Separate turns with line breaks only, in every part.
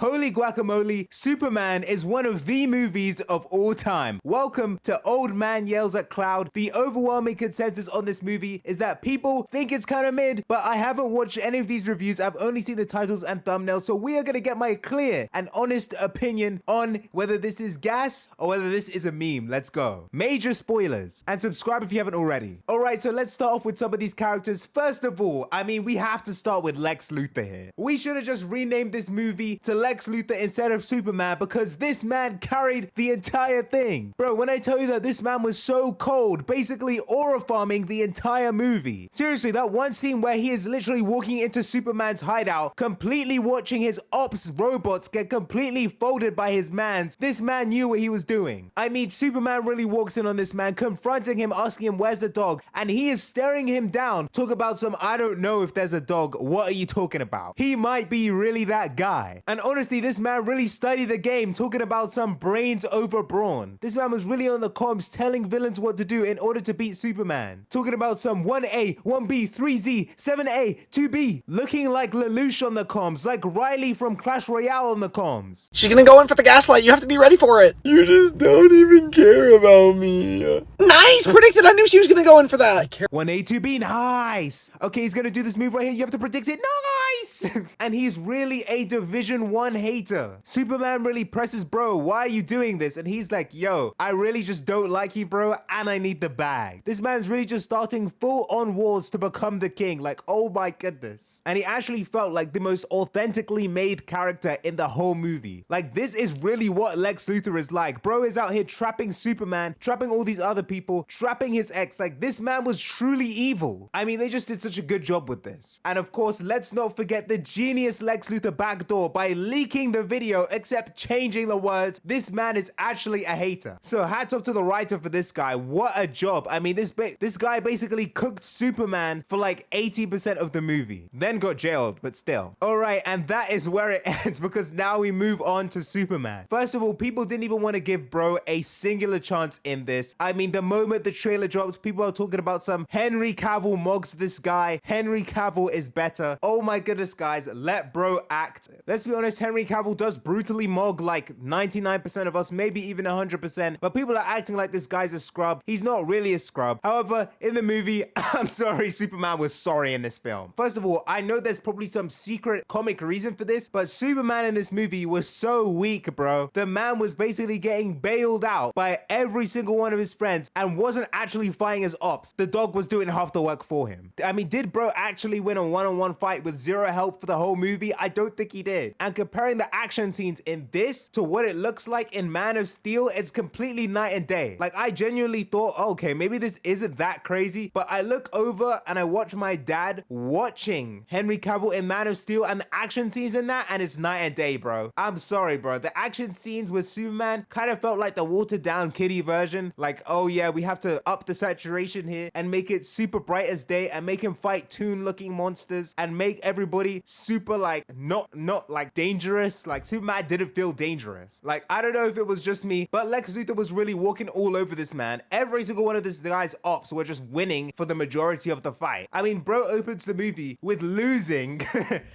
Holy guacamole, Superman is one of the movies of all time. Welcome to Old Man Yells at Cloud. The overwhelming consensus on this movie is that people think it's kind of mid, but I haven't watched any of these reviews. I've only seen the titles and thumbnails, so we are going to get my clear and honest opinion on whether this is gas or whether this is a meme. Let's go. Major spoilers. And subscribe if you haven't already. Alright, so let's start off with some of these characters. First of all, we have to start with Lex Luthor here. We should have just renamed this movie to Lex Luthor instead of Superman because this man carried the entire thing. Bro, when I tell you that this man was so cold, basically aura farming the entire movie. Seriously, that one scene where he is literally walking into Superman's hideout, completely watching his ops robots get completely folded by his mans. This man knew what he was doing. Superman really walks in on this man, confronting him, asking him, where's the dog? And he is staring him down. Talk about some, I don't know if there's a dog. What are you talking about? He might be really that guy. And honestly, this man really studied the game, talking about some brains over brawn. This man was really on the comms telling villains what to do in order to beat Superman. Talking about some 1A, 1B, 3Z, 7A, 2B. Looking like Lelouch on the comms, like Riley from Clash Royale on the comms.
She's gonna go in for the gaslight. You have to be ready for it.
You just don't even care about me.
Nice! Predicted. I knew she was gonna go in for that.
1A, 2B, nice. Okay, he's gonna do this move right here. You have to predict it. Nice! And he's really a Division 1 hater. Superman really presses, bro, why are you doing this? And he's like, yo, I really just don't like you, bro, and I need the bag. This man's really just starting full on wars to become the king. Like, oh my goodness. And he actually felt like the most authentically made character in the whole movie. Like, this is really what Lex Luthor is like. Bro is out here trapping Superman, trapping all these other people, trapping his ex. Like, this man was truly evil. They just did such a good job with this. And of course, let's not forget the genius Lex Luthor backdoor by leaking the video, except changing the words. This man is actually a hater. So hats off to the writer for this guy. What a job. This guy basically cooked Superman for like 80% of the movie. Then got jailed, but still. Alright, and that is where it ends because now we move on to Superman. First of all, people didn't even want to give bro a singular chance in this. The moment the trailer drops, people are talking about some Henry Cavill mogs this guy. Henry Cavill is better. Oh my goodness, guys, let bro act. Let's be honest, Henry Cavill does brutally mog like 99% of us, maybe even 100%, but people are acting like this guy's a scrub. He's not really a scrub. However, in the movie, I'm sorry, Superman was sorry in this film. First of all, I know there's probably some secret comic reason for this, but Superman in this movie was so weak, bro. The man was basically getting bailed out by every single one of his friends and wasn't actually fighting his ops. The dog was doing half the work for him. Did bro actually win a one-on-one fight with zero help for the whole movie? I don't think he did. And comparing the action scenes in this to what it looks like in Man of Steel, it's completely night and day. Like, I genuinely thought, okay, maybe this isn't that crazy, but I look over and I watch my dad watching Henry Cavill in Man of Steel and the action scenes in that, and it's night and day, bro. I'm sorry, bro. The action scenes with Superman kind of felt like the watered down kiddie version. Like, oh yeah, we have to up the saturation here and make it super bright as day and make him fight toon looking monsters and make everybody super like not like dangerous. Like, Superman didn't feel dangerous. Like, I don't know if it was just me, but Lex Luthor was really walking all over this man. Every single one of this guy's ops were just winning for the majority of the fight. Bro opens the movie with losing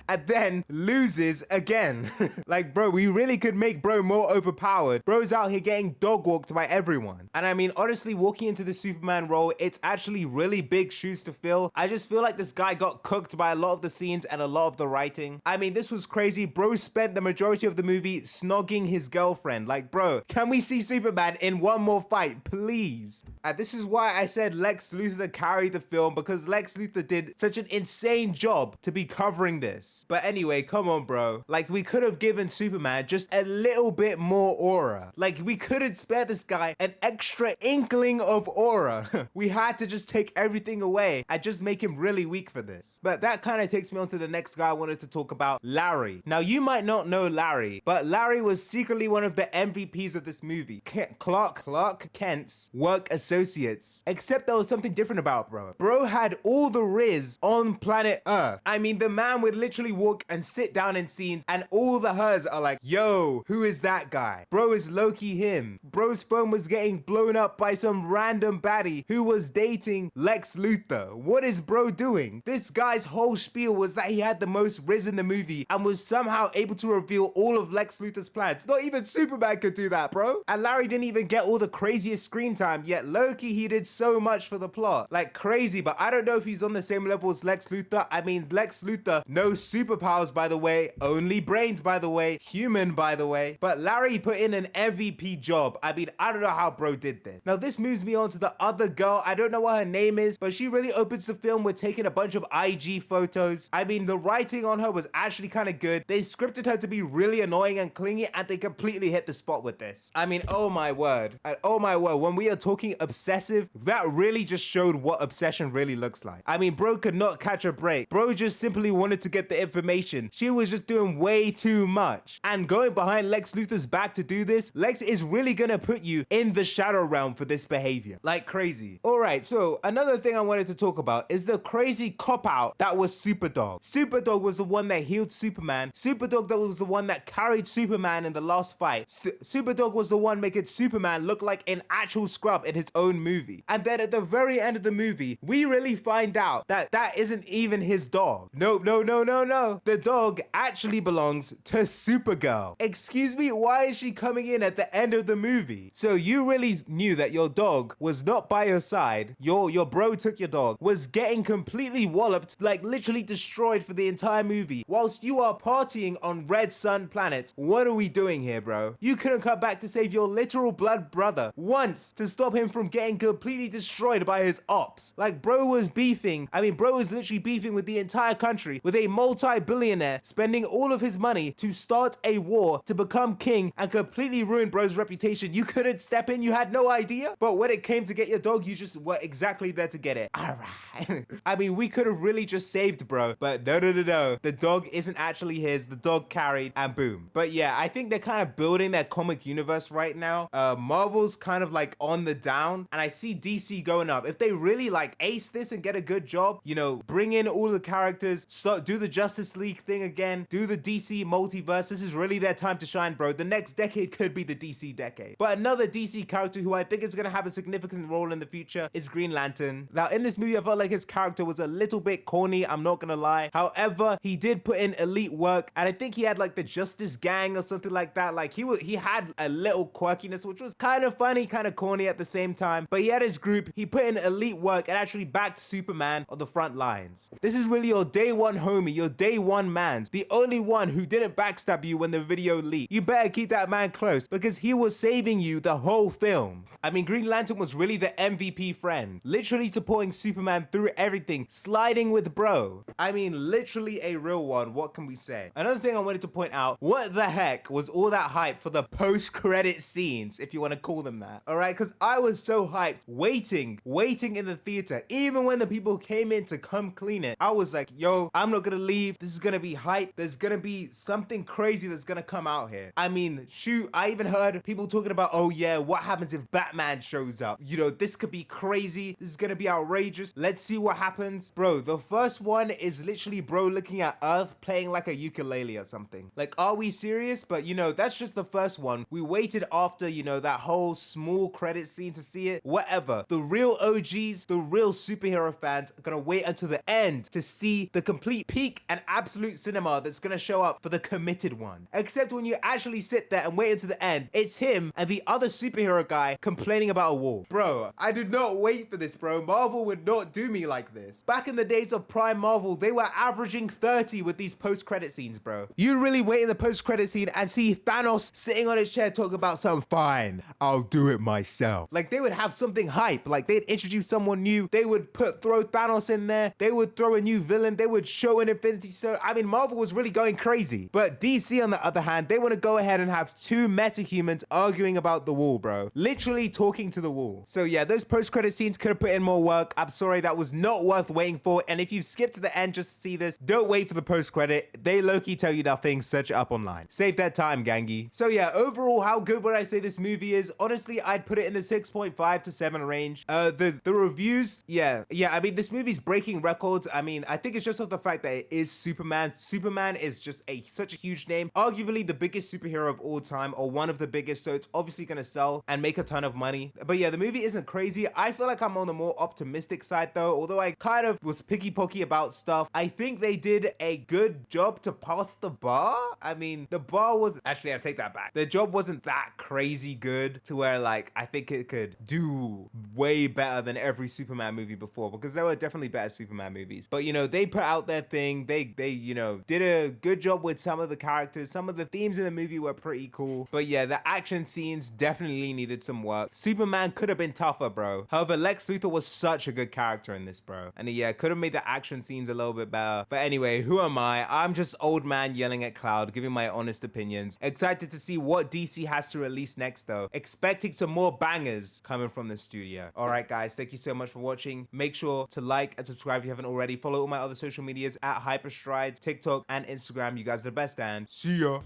and then loses again. Like, bro, we really could make bro more overpowered. Bro's out here getting dog walked by everyone. And honestly, walking into the Superman role, it's actually really big shoes to fill. I just feel like this guy got cooked by a lot of the scenes and a lot of the writing. This was crazy. Bro spent the majority of the movie snogging his girlfriend. Like, bro, can we see Superman in one more fight, please? And this is why I said Lex Luthor carried the film, because Lex Luthor did such an insane job to be covering this. But anyway, come on, bro. Like, we could have given Superman just a little bit more aura. Like, we couldn't spare this guy an extra inkling of aura. We had to just take everything away and just make him really weak for this. But that kind of takes me on to the next guy I wanted to talk about, Larry. Now, you might not know Larry, but Larry was secretly one of the MVPs of this movie. Clark Kent's work associates. Except there was something different about bro. Bro had all the Riz on planet Earth. The man would literally walk and sit down in scenes and all the hers are like, yo, who is that guy? Bro is low-key him. Bro's phone was getting blown up by some random baddie who was dating Lex Luthor. What is bro doing? This guy's whole spiel was that he had had the most riz in the movie and was somehow able to reveal all of Lex Luthor's plans. Not even Superman could do that, bro. And Larry didn't even get all the craziest screen time, yet low-key he did so much for the plot. Like crazy, but I don't know if he's on the same level as Lex Luthor. I mean, Lex Luthor, no superpowers, by the way, only brains, by the way, human, by the way. But Larry put in an MVP job. I mean, I don't know how bro did this. Now, this moves me on to the other girl. I don't know what her name is, but she really opens the film with taking a bunch of IG photos. I mean, the writing on her was actually kind of good. They scripted her to be really annoying and clingy, and they completely hit the spot with this. I mean, oh my word. Oh my word. When we are talking obsessive, that really just showed what obsession really looks like. I mean, bro could not catch a break. Bro just simply wanted to get the information. She was just doing way too much. And going behind Lex Luthor's back to do this, Lex is really gonna put you in the shadow realm for this behavior. Like crazy. Alright, so another thing I wanted to talk about is the crazy cop-out that was Superdog. Superdog was the one that healed Superman. Superdog that was the one that carried Superman in the last fight. Superdog was the one making Superman look like an actual scrub in his own movie. And then at the very end of the movie, we really find out that that isn't even his dog. No. The dog actually belongs to Supergirl. Excuse me, why is she coming in at the end of the movie? So you really knew that your dog was not by your side. Your bro took your dog, was getting completely walloped, like literally destroyed for the entire movie, whilst you are partying on Red Sun planets. What are we doing here, bro? You couldn't come back to save your literal blood brother once to stop him from getting completely destroyed by his ops. Like bro was beefing. I mean, bro was literally beefing with the entire country, with a multi-billionaire spending all of his money to start a war to become king and completely ruin bro's reputation. You couldn't step in, you had no idea. But when it came to get your dog, you just were exactly there to get it. Alright. I mean, we could have really just saved bro, but no. The dog isn't actually his. The dog carried and boom. But yeah, I think they're kind of building their comic universe right now. Marvel's kind of like on the down and I see DC going up. If they really like ace this and get a good job, you know, bring in all the characters, do the Justice League thing again, do the DC multiverse. This is really their time to shine, bro. The next decade could be the DC decade. But another DC character who I think is going to have a significant role in the future is Green Lantern. Now, in this movie, I felt like his character was a little bit corny, I'm not gonna lie. However, he did put in elite work, and I think he had like the Justice Gang or something like that. Like he had a little quirkiness, which was kind of funny, kind of corny at the same time. But he had his group, he put in elite work and actually backed Superman on the front lines. This is really your day one homie, your day one man, the only one who didn't backstab you when the video leaked. You better keep that man close because he was saving you the whole film. I mean, Green Lantern was really the MVP friend, literally supporting Superman through everything, sliding with bro. I mean, literally a real one. What can we say? Another thing I wanted to point out, what the heck was all that hype for the post-credit scenes, if you want to call them that? All right, because I was so hyped, waiting in the theater. Even when the people came in to come clean it, I was like, yo, I'm not gonna leave. This is gonna be hype. There's gonna be something crazy that's gonna come out here. I mean, shoot, I even heard people talking about, oh yeah, what happens if Batman shows up? You know, this could be crazy. This is gonna be outrageous. Let's see what happens. Bro, the first one is literally bro looking at Earth playing like a ukulele or something. Like, are we serious? But you know, that's just the first one. We waited after, you know, that whole small credit scene to see it. Whatever. The real OGs, the real superhero fans are gonna wait until the end to see the complete peak and absolute cinema that's gonna show up for the committed one. Except when you actually sit there and wait until the end, it's him and the other superhero guy complaining about a wall. Bro, I did not wait for this, bro. Marvel would not do me like this. Back in the days of Prime Marvel, they were averaging 30 with these post-credit scenes, bro. You really wait in the post-credit scene and see Thanos sitting on his chair talking about something. Fine, I'll do it myself. Like, they would have something hype. Like, they'd introduce someone new. They would throw Thanos in there. They would throw a new villain. They would show an Infinity Stone. I mean, Marvel was really going crazy. But DC, on the other hand, they want to go ahead and have two meta-humans arguing about the wall, bro. Literally talking to the wall. So yeah, those post-credit scenes could have put in more work. I'm sorry, that was not worth waiting for. And if you've skipped to the end just to see this, don't wait for the post-credit. They low-key tell you nothing. Search it up online. Save that time, gangy. So yeah, overall, how good would I say this movie is? Honestly, I'd put it in the 6.5 to 7 range. The reviews, yeah, I mean, this movie's breaking records. I mean, I think it's just off the fact that it is Superman. Superman is just such a huge name, arguably the biggest superhero of all time, or one of the biggest, so it's obviously gonna sell and make a ton of money. But yeah, the movie isn't crazy. I feel like I'm on the more optimistic side though, although I kind of was picky-pocky about stuff. I think they did a good job to pass the bar. I mean, the bar was actually, I take that back. The job wasn't that crazy good to where like I think it could do way better than every Superman movie before, because there were definitely better Superman movies. But you know, they put out their thing. They you know, did a good job with some of the characters. Some of the themes in the movie were pretty cool. But yeah, the action scenes definitely needed some work. Superman could have been tougher, bro. However, Lex Luthor was such a good character in this, bro. And yeah, could have made the action scenes a little bit better. But anyway, who am I? I'm just old man yelling at cloud, giving my honest opinions. Excited to see what DC has to release next though. Expecting some more bangers coming from the studio. All right, guys, thank you so much for watching. Make sure to like and subscribe if you haven't already. Follow all my other social medias at Hyperstrides, TikTok, and Instagram. You guys are the best, and see ya.